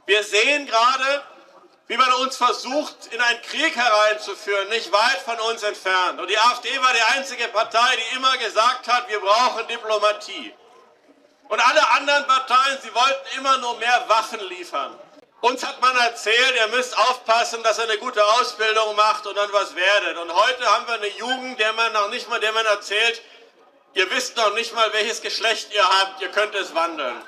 Wir sehen gerade, wie man uns versucht, in einen Krieg hereinzuführen, nicht weit von uns entfernt. Und die AfD war die einzige Partei, die immer gesagt hat, wir brauchen Diplomatie. Und alle anderen Parteien, sie wollten immer nur mehr Waffen liefern. Uns hat man erzählt, ihr müsst aufpassen, dass ihr eine gute Ausbildung macht und dann was werdet. Und heute haben wir eine Jugend, der man erzählt, ihr wisst noch nicht mal, welches Geschlecht ihr habt, ihr könnt es wandeln.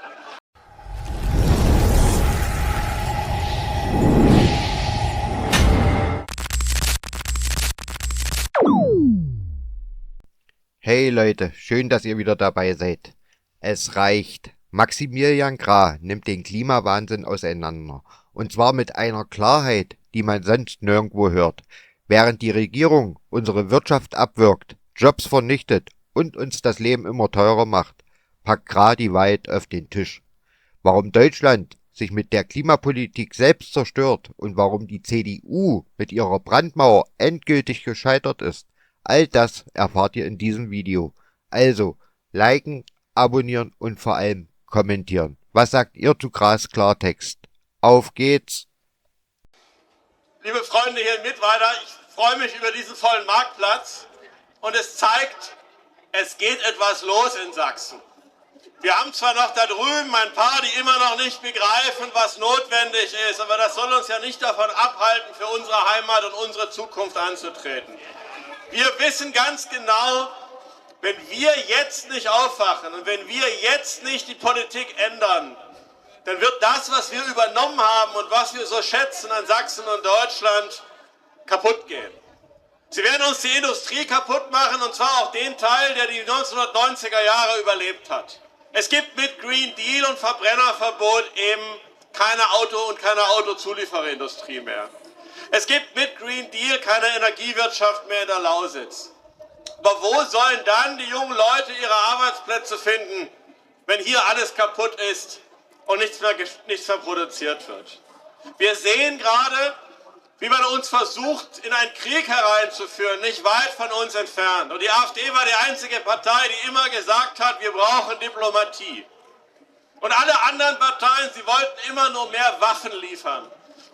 Hey Leute, schön, dass ihr wieder dabei seid. Es reicht. Maximilian Krah nimmt den Klimawahnsinn auseinander. Und zwar mit einer Klarheit, die man sonst nirgendwo hört. Während die Regierung unsere Wirtschaft abwirkt, Jobs vernichtet und uns das Leben immer teurer macht, packt Krah die Wahrheit auf den Tisch. Warum Deutschland sich mit der Klimapolitik selbst zerstört und warum die CDU mit ihrer Brandmauer endgültig gescheitert ist, all das erfahrt ihr in diesem Video. Also, liken, abonnieren und vor allem kommentieren. Was sagt ihr zu Krahs Klartext? Auf geht's! Liebe Freunde hier in Mittweida, ich freue mich über diesen vollen Marktplatz und es zeigt, es geht etwas los in Sachsen. Wir haben zwar noch da drüben ein paar, die immer noch nicht begreifen, was notwendig ist, aber das soll uns ja nicht davon abhalten, für unsere Heimat und unsere Zukunft anzutreten. Wir wissen ganz genau, wenn wir jetzt nicht aufwachen und wenn wir jetzt nicht die Politik ändern, dann wird das, was wir übernommen haben und was wir so schätzen an Sachsen und Deutschland, kaputt gehen. Sie werden uns die Industrie kaputt machen, und zwar auch den Teil, der die 1990er Jahre überlebt hat. Es gibt mit Green Deal und Verbrennerverbot eben keine Autozuliefererindustrie mehr. Es gibt mit Green Deal keine Energiewirtschaft mehr in der Lausitz. Aber wo sollen dann die jungen Leute ihre Arbeitsplätze finden, wenn hier alles kaputt ist und nichts mehr produziert wird? Wir sehen gerade, wie man uns versucht, in einen Krieg hereinzuführen, nicht weit von uns entfernt. Und die AfD war die einzige Partei, die immer gesagt hat, wir brauchen Diplomatie. Und alle anderen Parteien, sie wollten immer nur mehr Waffen liefern.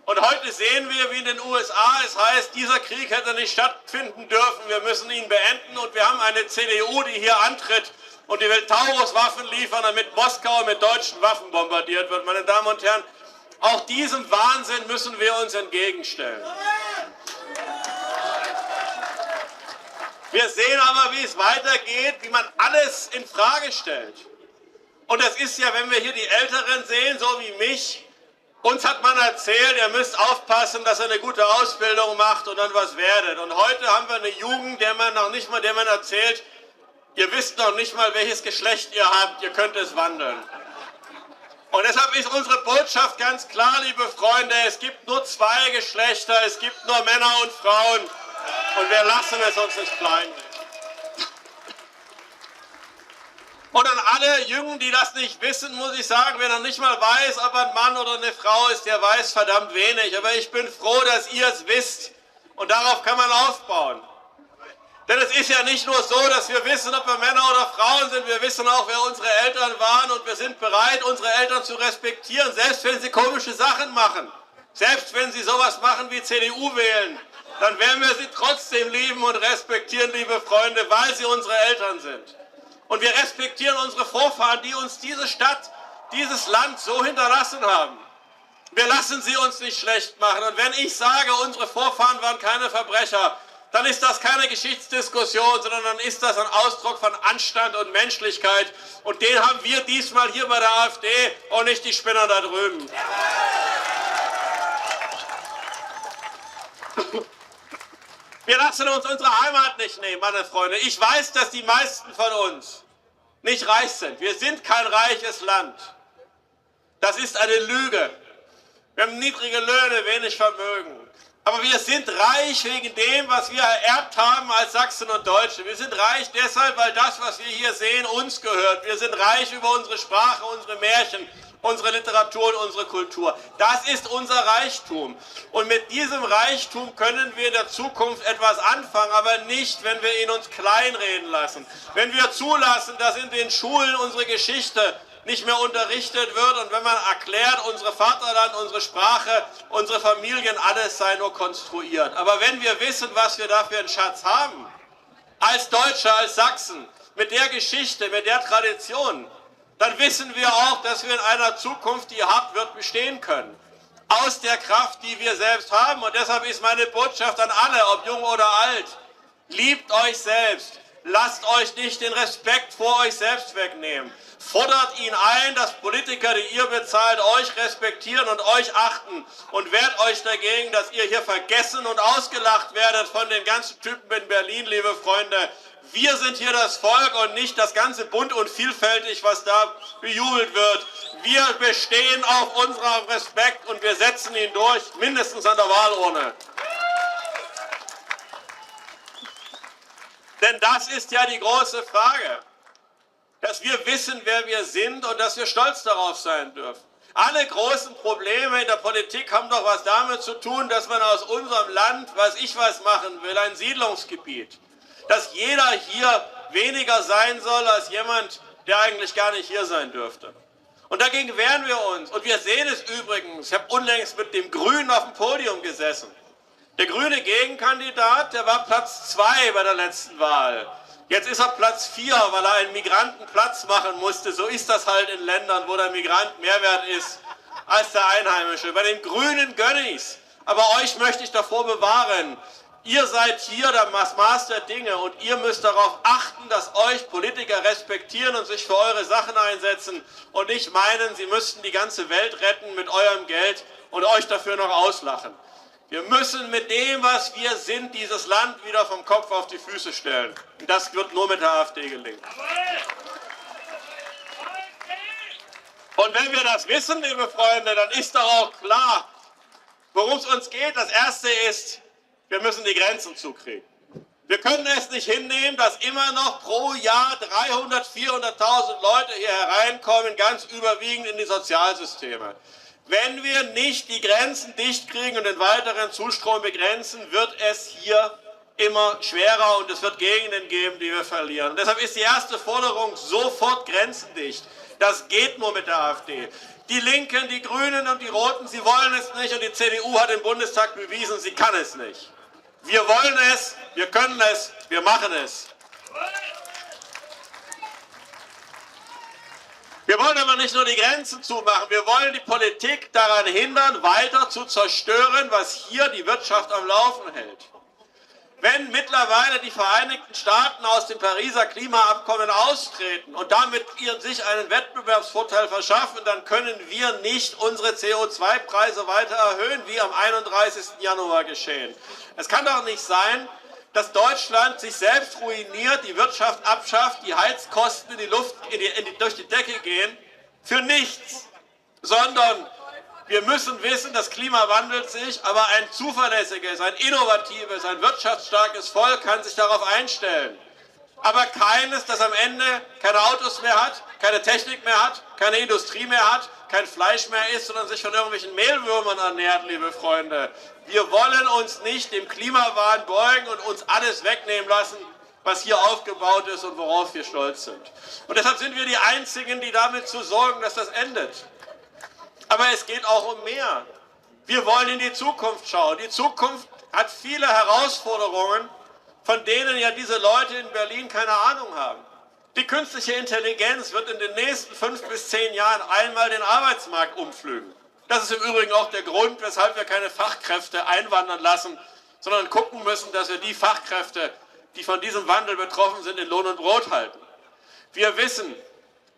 Und heute sehen wir, wie in den USA es heißt, dieser Krieg hätte nicht stattfinden dürfen, wir müssen ihn beenden. Und wir haben eine CDU, die hier antritt und die will Taurus-Waffen liefern, damit Moskau mit deutschen Waffen bombardiert wird. Meine Damen und Herren, auch diesem Wahnsinn müssen wir uns entgegenstellen. Wir sehen aber, wie es weitergeht, wie man alles in Frage stellt. Und das ist ja, wenn wir hier die Älteren sehen, so wie mich, uns hat man erzählt, ihr müsst aufpassen, dass ihr eine gute Ausbildung macht und dann was werdet. Und heute haben wir eine Jugend, der man erzählt, ihr wisst noch nicht mal, welches Geschlecht ihr habt, ihr könnt es wandeln. Und deshalb ist unsere Botschaft ganz klar, liebe Freunde, es gibt nur zwei Geschlechter, es gibt nur Männer und Frauen und wir lassen es uns nicht kleinreden. Und an alle Jungen, die das nicht wissen, muss ich sagen, wer noch nicht mal weiß, ob er ein Mann oder eine Frau ist, der weiß verdammt wenig. Aber ich bin froh, dass ihr es wisst und darauf kann man aufbauen. Denn es ist ja nicht nur so, dass wir wissen, ob wir Männer oder Frauen sind, wir wissen auch, wer unsere Eltern waren und wir sind bereit, unsere Eltern zu respektieren, selbst wenn sie komische Sachen machen. Selbst wenn sie sowas machen wie CDU wählen, dann werden wir sie trotzdem lieben und respektieren, liebe Freunde, weil sie unsere Eltern sind. Und wir respektieren unsere Vorfahren, die uns diese Stadt, dieses Land so hinterlassen haben. Wir lassen sie uns nicht schlecht machen. Und wenn ich sage, unsere Vorfahren waren keine Verbrecher, dann ist das keine Geschichtsdiskussion, sondern dann ist das ein Ausdruck von Anstand und Menschlichkeit. Und den haben wir diesmal hier bei der AfD und nicht die Spinner da drüben. Wir lassen uns unsere Heimat nicht nehmen, meine Freunde. Ich weiß, dass die meisten von uns nicht reich sind. Wir sind kein reiches Land. Das ist eine Lüge. Wir haben niedrige Löhne, wenig Vermögen. Aber wir sind reich wegen dem, was wir ererbt haben als Sachsen und Deutsche. Wir sind reich deshalb, weil das, was wir hier sehen, uns gehört. Wir sind reich über unsere Sprache, unsere Märchen, unsere Literatur und unsere Kultur. Das ist unser Reichtum. Und mit diesem Reichtum können wir in der Zukunft etwas anfangen, aber nicht, wenn wir ihn uns kleinreden lassen. Wenn wir zulassen, dass in den Schulen unsere Geschichte nicht mehr unterrichtet wird und wenn man erklärt, unsere Vaterland, unsere Sprache, unsere Familien, alles sei nur konstruiert. Aber wenn wir wissen, was wir da für einen Schatz haben, als Deutsche, als Sachsen, mit der Geschichte, mit der Tradition, dann wissen wir auch, dass wir in einer Zukunft, die hart wird, bestehen können. Aus der Kraft, die wir selbst haben. Und deshalb ist meine Botschaft an alle, ob jung oder alt, liebt euch selbst. Lasst euch nicht den Respekt vor euch selbst wegnehmen. Fordert ihn ein, dass Politiker, die ihr bezahlt, euch respektieren und euch achten. Und wehrt euch dagegen, dass ihr hier vergessen und ausgelacht werdet von den ganzen Typen in Berlin, liebe Freunde. Wir sind hier das Volk und nicht das ganze bunt und vielfältig, was da bejubelt wird. Wir bestehen auf unserem Respekt und wir setzen ihn durch, mindestens an der Wahlurne. Denn das ist ja die große Frage, dass wir wissen, wer wir sind und dass wir stolz darauf sein dürfen. Alle großen Probleme in der Politik haben doch was damit zu tun, dass man aus unserem Land, weiß ich was, machen will, ein Siedlungsgebiet. Dass jeder hier weniger sein soll als jemand, der eigentlich gar nicht hier sein dürfte. Und dagegen wehren wir uns. Und wir sehen es übrigens, ich habe unlängst mit dem Grünen auf dem Podium gesessen. Der grüne Gegenkandidat, der war Platz 2 bei der letzten Wahl. Jetzt ist er Platz 4, weil er einen Migranten Platz machen musste. So ist das halt in Ländern, wo der Migrant mehr wert ist als der Einheimische. Bei den Grünen gönne ich's. Aber euch möchte ich davor bewahren. Ihr seid hier das Maß der Dinge und ihr müsst darauf achten, dass euch Politiker respektieren und sich für eure Sachen einsetzen und nicht meinen, sie müssten die ganze Welt retten mit eurem Geld und euch dafür noch auslachen. Wir müssen mit dem, was wir sind, dieses Land wieder vom Kopf auf die Füße stellen. Und das wird nur mit der AfD gelingen. Und wenn wir das wissen, liebe Freunde, dann ist doch auch klar, worum es uns geht. Das Erste ist, wir müssen die Grenzen zukriegen. Wir können es nicht hinnehmen, dass immer noch pro Jahr 300.000, 400.000 Leute hier hereinkommen, ganz überwiegend in die Sozialsysteme. Wenn wir nicht die Grenzen dicht kriegen und den weiteren Zustrom begrenzen, wird es hier immer schwerer und es wird Gegenden geben, die wir verlieren. Und deshalb ist die erste Forderung sofort grenzendicht. Das geht nur mit der AfD. Die Linken, die Grünen und die Roten, sie wollen es nicht und die CDU hat im Bundestag bewiesen, sie kann es nicht. Wir wollen es, wir können es, wir machen es. Wir wollen aber nicht nur die Grenzen zumachen, wir wollen die Politik daran hindern, weiter zu zerstören, was hier die Wirtschaft am Laufen hält. Wenn mittlerweile die Vereinigten Staaten aus dem Pariser Klimaabkommen austreten und damit sich einen Wettbewerbsvorteil verschaffen, dann können wir nicht unsere CO2-Preise weiter erhöhen, wie am 31. Januar geschehen. Es kann doch nicht sein, dass Deutschland sich selbst ruiniert, die Wirtschaft abschafft, die Heizkosten in die Luft, durch die Decke gehen, für nichts, sondern wir müssen wissen, das Klima wandelt sich, aber ein zuverlässiges, ein innovatives, ein wirtschaftsstarkes Volk kann sich darauf einstellen. Aber keines, das am Ende keine Autos mehr hat, keine Technik mehr hat, keine Industrie mehr hat, kein Fleisch mehr isst, sondern sich von irgendwelchen Mehlwürmern ernährt, liebe Freunde. Wir wollen uns nicht dem Klimawahn beugen und uns alles wegnehmen lassen, was hier aufgebaut ist und worauf wir stolz sind. Und deshalb sind wir die Einzigen, die damit zu sorgen, dass das endet. Aber es geht auch um mehr. Wir wollen in die Zukunft schauen. Die Zukunft hat viele Herausforderungen, von denen ja diese Leute in Berlin keine Ahnung haben. Die künstliche Intelligenz wird in den nächsten 5 bis 10 Jahren einmal den Arbeitsmarkt umflügen. Das ist im Übrigen auch der Grund, weshalb wir keine Fachkräfte einwandern lassen, sondern gucken müssen, dass wir die Fachkräfte, die von diesem Wandel betroffen sind, in Lohn und Brot halten. Wir wissen,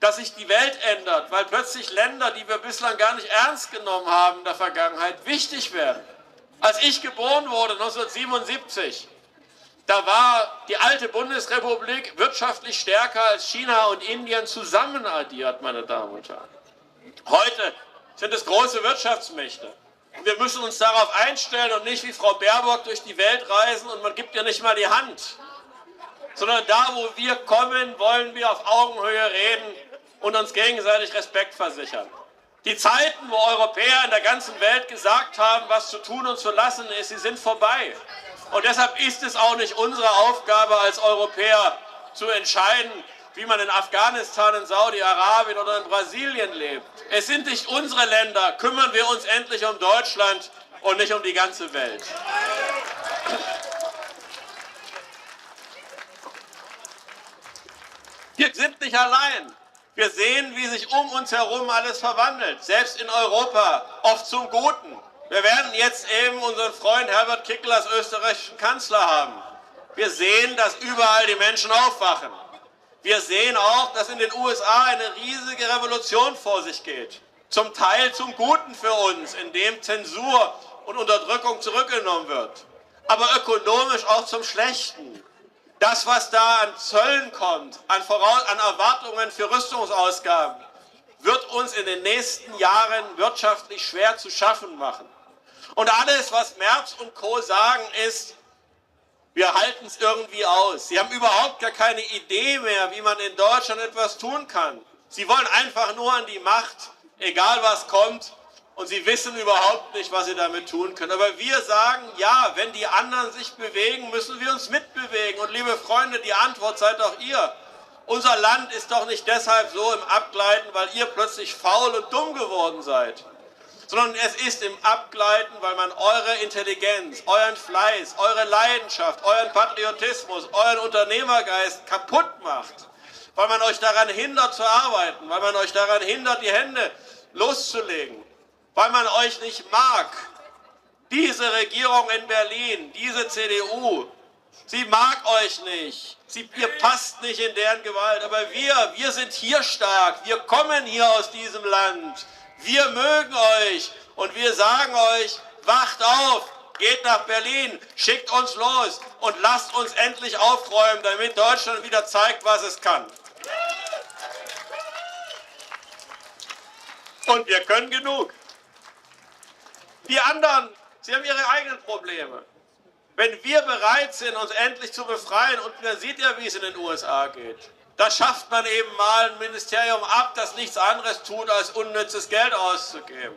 dass sich die Welt ändert, weil plötzlich Länder, die wir bislang gar nicht ernst genommen haben in der Vergangenheit, wichtig werden. Als ich geboren wurde, 1977, da war die alte Bundesrepublik wirtschaftlich stärker als China und Indien zusammen addiert, meine Damen und Herren. Heute sind es große Wirtschaftsmächte. Und wir müssen uns darauf einstellen und nicht wie Frau Baerbock durch die Welt reisen und man gibt ihr nicht mal die Hand. Sondern da, wo wir kommen, wollen wir auf Augenhöhe reden und uns gegenseitig Respekt versichern. Die Zeiten, wo Europäer in der ganzen Welt gesagt haben, was zu tun und zu lassen ist, sie sind vorbei. Und deshalb ist es auch nicht unsere Aufgabe als Europäer zu entscheiden, wie man in Afghanistan, in Saudi-Arabien oder in Brasilien lebt. Es sind nicht unsere Länder. Kümmern wir uns endlich um Deutschland und nicht um die ganze Welt. Wir sind nicht allein. Wir sehen, wie sich um uns herum alles verwandelt, selbst in Europa, oft zum Guten. Wir werden jetzt eben unseren Freund Herbert Kickl als österreichischen Kanzler haben. Wir sehen, dass überall die Menschen aufwachen. Wir sehen auch, dass in den USA eine riesige Revolution vor sich geht. Zum Teil zum Guten für uns, indem Zensur und Unterdrückung zurückgenommen wird. Aber ökonomisch auch zum Schlechten. Das, was da an Zöllen kommt, an Erwartungen für Rüstungsausgaben, wird uns in den nächsten Jahren wirtschaftlich schwer zu schaffen machen. Und alles, was Merz und Co. sagen, ist, wir halten es irgendwie aus. Sie haben überhaupt gar keine Idee mehr, wie man in Deutschland etwas tun kann. Sie wollen einfach nur an die Macht, egal was kommt, und sie wissen überhaupt nicht, was sie damit tun können. Aber wir sagen, ja, wenn die anderen sich bewegen, müssen wir uns mitbewegen. Und liebe Freunde, die Antwort seid doch ihr. Unser Land ist doch nicht deshalb so im Abgleiten, weil ihr plötzlich faul und dumm geworden seid. Sondern es ist im Abgleiten, weil man eure Intelligenz, euren Fleiß, eure Leidenschaft, euren Patriotismus, euren Unternehmergeist kaputt macht. Weil man euch daran hindert zu arbeiten, weil man euch daran hindert, die Hände loszulegen. Weil man euch nicht mag. Diese Regierung in Berlin, diese CDU, sie mag euch nicht. Ihr passt nicht in deren Gewalt. Aber wir sind hier stark. Wir kommen hier aus diesem Land. Wir mögen euch. Und wir sagen euch, wacht auf, geht nach Berlin, schickt uns los und lasst uns endlich aufräumen, damit Deutschland wieder zeigt, was es kann. Und wir können genug. Die anderen, sie haben ihre eigenen Probleme. Wenn wir bereit sind, uns endlich zu befreien, und man sieht ja, wie es in den USA geht, da schafft man eben mal ein Ministerium ab, das nichts anderes tut, als unnützes Geld auszugeben.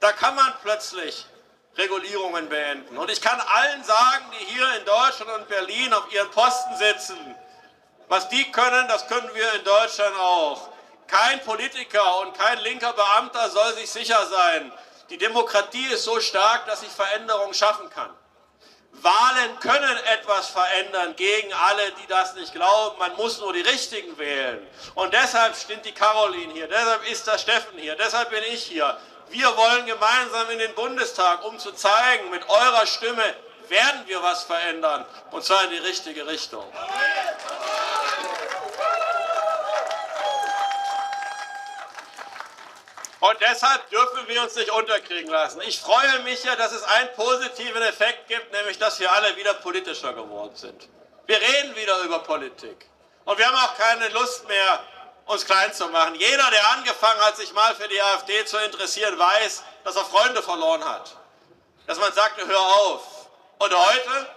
Da kann man plötzlich Regulierungen beenden. Und ich kann allen sagen, die hier in Deutschland und Berlin auf ihren Posten sitzen, was die können, das können wir in Deutschland auch. Kein Politiker und kein linker Beamter soll sich sicher sein. Die Demokratie ist so stark, dass sie Veränderungen schaffen kann. Wahlen können etwas verändern gegen alle, die das nicht glauben. Man muss nur die Richtigen wählen. Und deshalb steht die Caroline hier, deshalb ist der Steffen hier, deshalb bin ich hier. Wir wollen gemeinsam in den Bundestag, um zu zeigen, mit eurer Stimme werden wir was verändern. Und zwar in die richtige Richtung. Und deshalb dürfen wir uns nicht unterkriegen lassen. Ich freue mich ja, dass es einen positiven Effekt gibt, nämlich dass wir alle wieder politischer geworden sind. Wir reden wieder über Politik. Und wir haben auch keine Lust mehr, uns klein zu machen. Jeder, der angefangen hat, sich mal für die AfD zu interessieren, weiß, dass er Freunde verloren hat. Dass man sagte, hör auf. Und heute?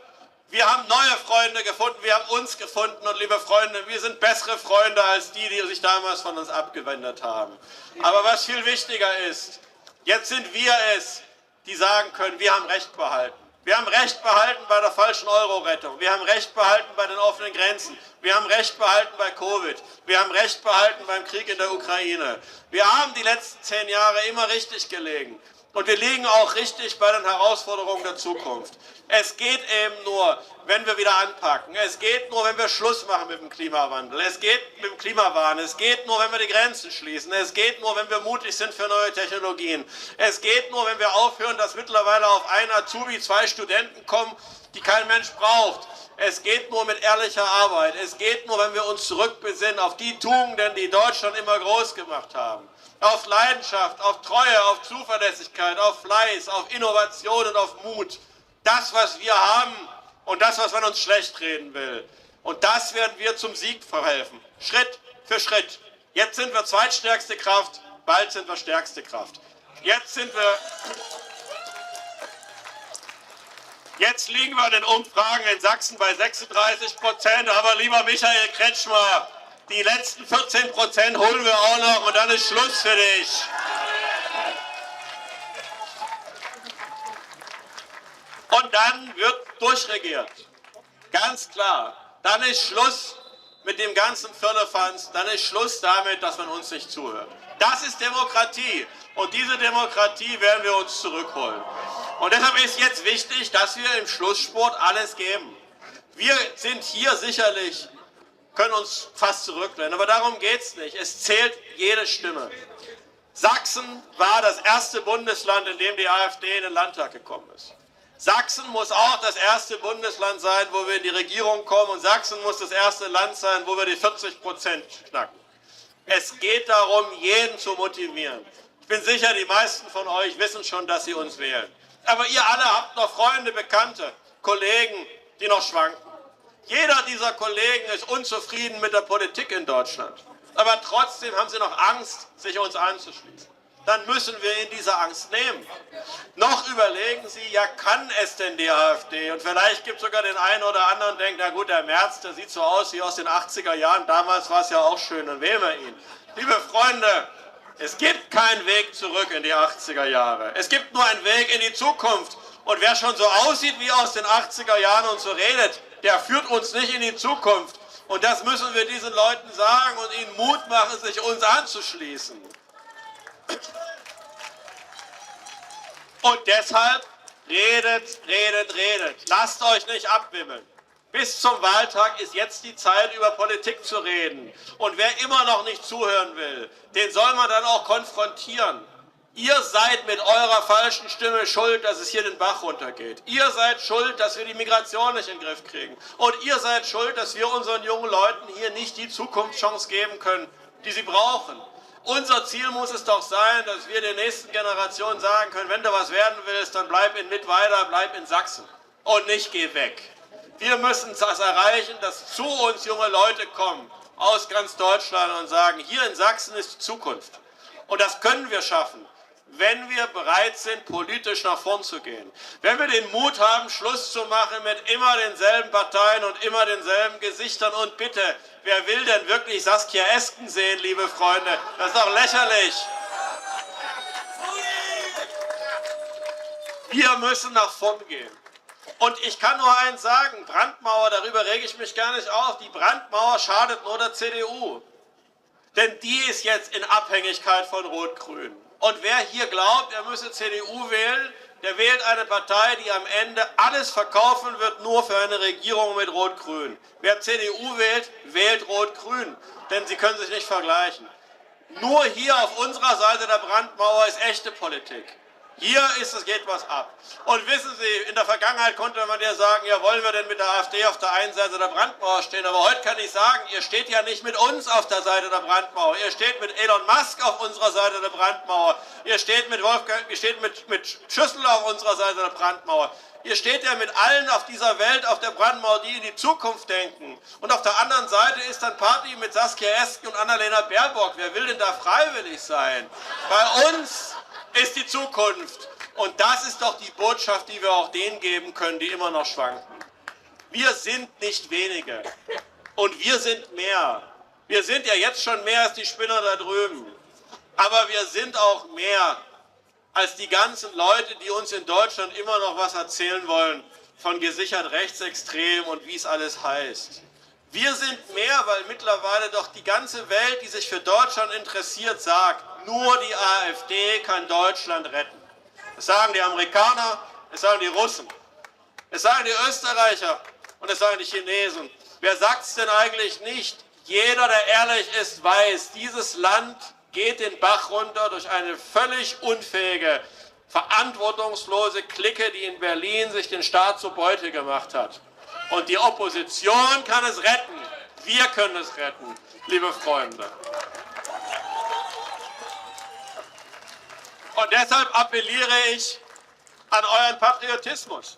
Wir haben neue Freunde gefunden, wir haben uns gefunden und liebe Freunde, wir sind bessere Freunde als die, die sich damals von uns abgewendet haben. Aber was viel wichtiger ist, jetzt sind wir es, die sagen können, wir haben Recht behalten. Wir haben Recht behalten bei der falschen Euro-Rettung, wir haben Recht behalten bei den offenen Grenzen, wir haben Recht behalten bei Covid, wir haben Recht behalten beim Krieg in der Ukraine. Wir haben die letzten 10 Jahre immer richtig gelegen. Und wir liegen auch richtig bei den Herausforderungen der Zukunft. Es geht eben nur, wenn wir wieder anpacken. Es geht nur, wenn wir Schluss machen mit dem Klimawandel. Es geht mit dem Klimawandel. Es geht nur, wenn wir die Grenzen schließen. Es geht nur, wenn wir mutig sind für neue Technologien. Es geht nur, wenn wir aufhören, dass mittlerweile auf einen Azubi 2 Studenten kommen, die kein Mensch braucht. Es geht nur mit ehrlicher Arbeit. Es geht nur, wenn wir uns zurückbesinnen auf die Tugenden, die Deutschland immer groß gemacht haben. Auf Leidenschaft, auf Treue, auf Zuverlässigkeit, auf Fleiß, auf Innovation und auf Mut. Das, was wir haben und das, was man uns schlecht reden will. Und das werden wir zum Sieg verhelfen. Schritt für Schritt. Jetzt sind wir zweitstärkste Kraft, bald sind wir stärkste Kraft. Jetzt liegen wir in den Umfragen in Sachsen bei 36%, aber lieber Michael Kretschmer, die letzten 14% holen wir auch noch und dann ist Schluss für dich. Und dann wird durchregiert. Ganz klar. Dann ist Schluss mit dem ganzen Firlefanz, dann ist Schluss damit, dass man uns nicht zuhört. Das ist Demokratie und diese Demokratie werden wir uns zurückholen. Und deshalb ist jetzt wichtig, dass wir im Schlussspurt alles geben. Wir sind hier sicherlich, können uns fast zurücklehnen, aber darum geht es nicht. Es zählt jede Stimme. Sachsen war das erste Bundesland, in dem die AfD in den Landtag gekommen ist. Sachsen muss auch das erste Bundesland sein, wo wir in die Regierung kommen, und Sachsen muss das erste Land sein, wo wir die 40% knacken. Es geht darum, jeden zu motivieren. Ich bin sicher, die meisten von euch wissen schon, dass sie uns wählen. Aber ihr alle habt noch Freunde, Bekannte, Kollegen, die noch schwanken. Jeder dieser Kollegen ist unzufrieden mit der Politik in Deutschland. Aber trotzdem haben sie noch Angst, sich uns anzuschließen. Dann müssen wir ihnen diese Angst nehmen. Noch überlegen sie, ja, kann es denn die AfD? Und vielleicht gibt es sogar den einen oder anderen, der denkt, na gut, der Merz, der sieht so aus wie aus den 80er Jahren. Damals war es ja auch schön, dann wählen wir ihn. Liebe Freunde, es gibt keinen Weg zurück in die 80er Jahre. Es gibt nur einen Weg in die Zukunft. Und wer schon so aussieht wie aus den 80er Jahren und so redet, der führt uns nicht in die Zukunft. Und das müssen wir diesen Leuten sagen und ihnen Mut machen, sich uns anzuschließen. Und deshalb redet, redet, redet. Lasst euch nicht abwimmeln. Bis zum Wahltag ist jetzt die Zeit, über Politik zu reden. Und wer immer noch nicht zuhören will, den soll man dann auch konfrontieren. Ihr seid mit eurer falschen Stimme schuld, dass es hier den Bach runtergeht. Ihr seid schuld, dass wir die Migration nicht in den Griff kriegen. Und ihr seid schuld, dass wir unseren jungen Leuten hier nicht die Zukunftschance geben können, die sie brauchen. Unser Ziel muss es doch sein, dass wir den nächsten Generationen sagen können, wenn du was werden willst, dann bleib in Mittweida, bleib in Sachsen und nicht geh weg. Wir müssen das erreichen, dass zu uns junge Leute kommen aus ganz Deutschland und sagen, hier in Sachsen ist die Zukunft. Und das können wir schaffen, wenn wir bereit sind, politisch nach vorn zu gehen. Wenn wir den Mut haben, Schluss zu machen mit immer denselben Parteien und immer denselben Gesichtern. Und bitte, wer will denn wirklich Saskia Esken sehen, liebe Freunde? Das ist doch lächerlich. Wir müssen nach vorn gehen. Und ich kann nur eins sagen, Brandmauer, darüber rege ich mich gar nicht auf, die Brandmauer schadet nur der CDU. Denn die ist jetzt in Abhängigkeit von Rot-Grün. Und wer hier glaubt, er müsse CDU wählen, der wählt eine Partei, die am Ende alles verkaufen wird, nur für eine Regierung mit Rot-Grün. Wer CDU wählt, wählt Rot-Grün, denn sie können sich nicht vergleichen. Nur hier auf unserer Seite der Brandmauer ist echte Politik. Hier geht was ab. Und wissen Sie, in der Vergangenheit konnte man ja sagen, ja, wollen wir denn mit der AfD auf der einen Seite der Brandmauer stehen? Aber heute kann ich sagen, ihr steht ja nicht mit uns auf der Seite der Brandmauer. Ihr steht mit Elon Musk auf unserer Seite der Brandmauer. Ihr steht mit Schüssel auf unserer Seite der Brandmauer. Ihr steht ja mit allen auf dieser Welt auf der Brandmauer, die in die Zukunft denken. Und auf der anderen Seite ist dann Party mit Saskia Esken und Annalena Baerbock. Wer will denn da freiwillig sein? Bei uns ist die Zukunft. Und das ist doch die Botschaft, die wir auch denen geben können, die immer noch schwanken. Wir sind nicht wenige. Und wir sind mehr. Wir sind ja jetzt schon mehr als die Spinner da drüben. Aber wir sind auch mehr als die ganzen Leute, die uns in Deutschland immer noch was erzählen wollen von gesichert rechtsextrem und wie es alles heißt. Wir sind mehr, weil mittlerweile doch die ganze Welt, die sich für Deutschland interessiert, sagt, nur die AfD kann Deutschland retten. Das sagen die Amerikaner, das sagen die Russen, das sagen die Österreicher und das sagen die Chinesen. Wer sagt es denn eigentlich nicht? Jeder, der ehrlich ist, weiß, dieses Land geht den Bach runter durch eine völlig unfähige, verantwortungslose Clique, die in Berlin sich den Staat zur Beute gemacht hat. Und die Opposition kann es retten. Wir können es retten, liebe Freunde. Und deshalb appelliere ich an euren Patriotismus,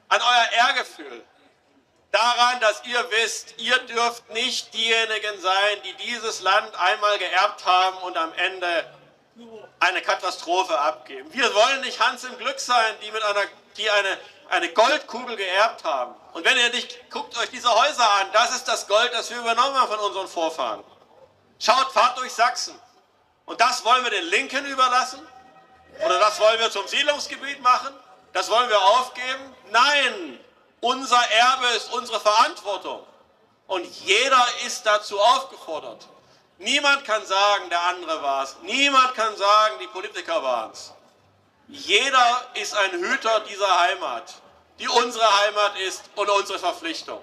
an euer Ehrgefühl, daran, dass ihr wisst, ihr dürft nicht diejenigen sein, die dieses Land einmal geerbt haben und am Ende eine Katastrophe abgeben. Wir wollen nicht Hans im Glück sein, die eine Goldkugel geerbt haben. Und wenn ihr nicht, guckt euch diese Häuser an, das ist das Gold, das wir übernommen haben von unseren Vorfahren. Schaut, fahrt durch Sachsen. Und das wollen wir den Linken überlassen? Oder das wollen wir zum Siedlungsgebiet machen? Das wollen wir aufgeben? Nein! Unser Erbe ist unsere Verantwortung. Und jeder ist dazu aufgefordert. Niemand kann sagen, der andere war es. Niemand kann sagen, die Politiker waren es. Jeder ist ein Hüter dieser Heimat, die unsere Heimat ist und unsere Verpflichtung.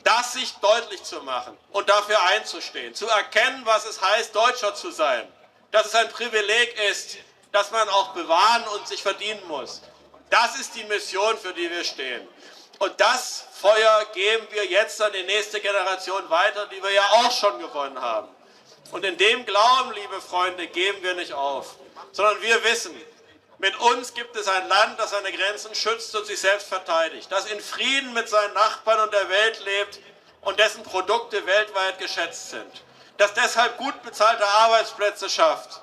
Das sich deutlich zu machen und dafür einzustehen, zu erkennen, was es heißt, Deutscher zu sein, dass es ein Privileg ist, das man auch bewahren und sich verdienen muss. Das ist die Mission, für die wir stehen. Und das Feuer geben wir jetzt an die nächste Generation weiter, die wir ja auch schon gewonnen haben. Und in dem Glauben, liebe Freunde, geben wir nicht auf, sondern wir wissen, mit uns gibt es ein Land, das seine Grenzen schützt und sich selbst verteidigt, das in Frieden mit seinen Nachbarn und der Welt lebt und dessen Produkte weltweit geschätzt sind, das deshalb gut bezahlte Arbeitsplätze schafft,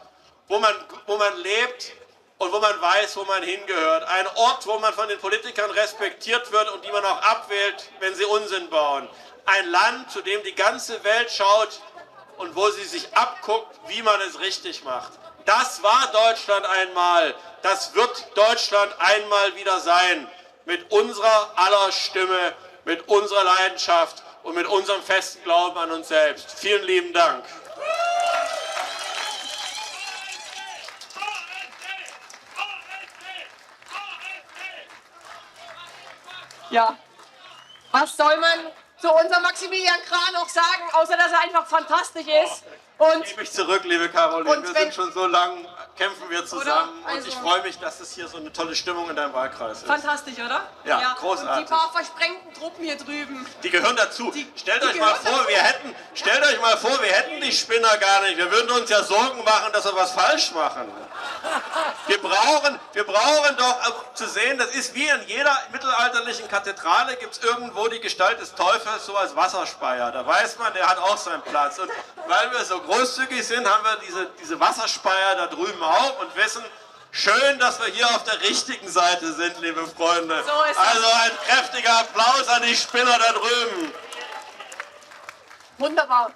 wo man lebt und wo man weiß, wo man hingehört. Ein Ort, wo man von den Politikern respektiert wird und die man auch abwählt, wenn sie Unsinn bauen. Ein Land, zu dem die ganze Welt schaut und wo sie sich abguckt, wie man es richtig macht. Das war Deutschland einmal. Das wird Deutschland einmal wieder sein. Mit unserer aller Stimme, mit unserer Leidenschaft und mit unserem festen Glauben an uns selbst. Vielen lieben Dank. Ja, was soll man zu unserem Maximilian Krah noch sagen, außer dass er einfach fantastisch ist. Und Nehme ich zurück, liebe Caroline. und Wir wenn- sind schon so lang, kämpfen wir zusammen. Oder? Und ich Also- freue mich, dass es hier so eine tolle Stimmung in deinem Wahlkreis ist. fantastisch, oder? Ja, Und großartig. die paar versprengten Truppen hier drüben. Die gehören dazu. Stellt die euch mal gehören vor, dazu. stellt euch mal vor, wir hätten die Spinner gar nicht. Wir würden uns ja Sorgen machen, dass wir was falsch machen. Wir brauchen doch zu sehen, das ist wie in jeder mittelalterlichen Kathedrale, gibt es irgendwo die Gestalt des Teufels, so als Wasserspeier. Da weiß man, der hat auch seinen Platz. Und weil wir so großzügig sind, haben wir diese Wasserspeier da drüben auch und wissen, schön, dass wir hier auf der richtigen Seite sind, liebe Freunde. So ist es. Also ein kräftiger Applaus an die Spinner da drüben. Wunderbar.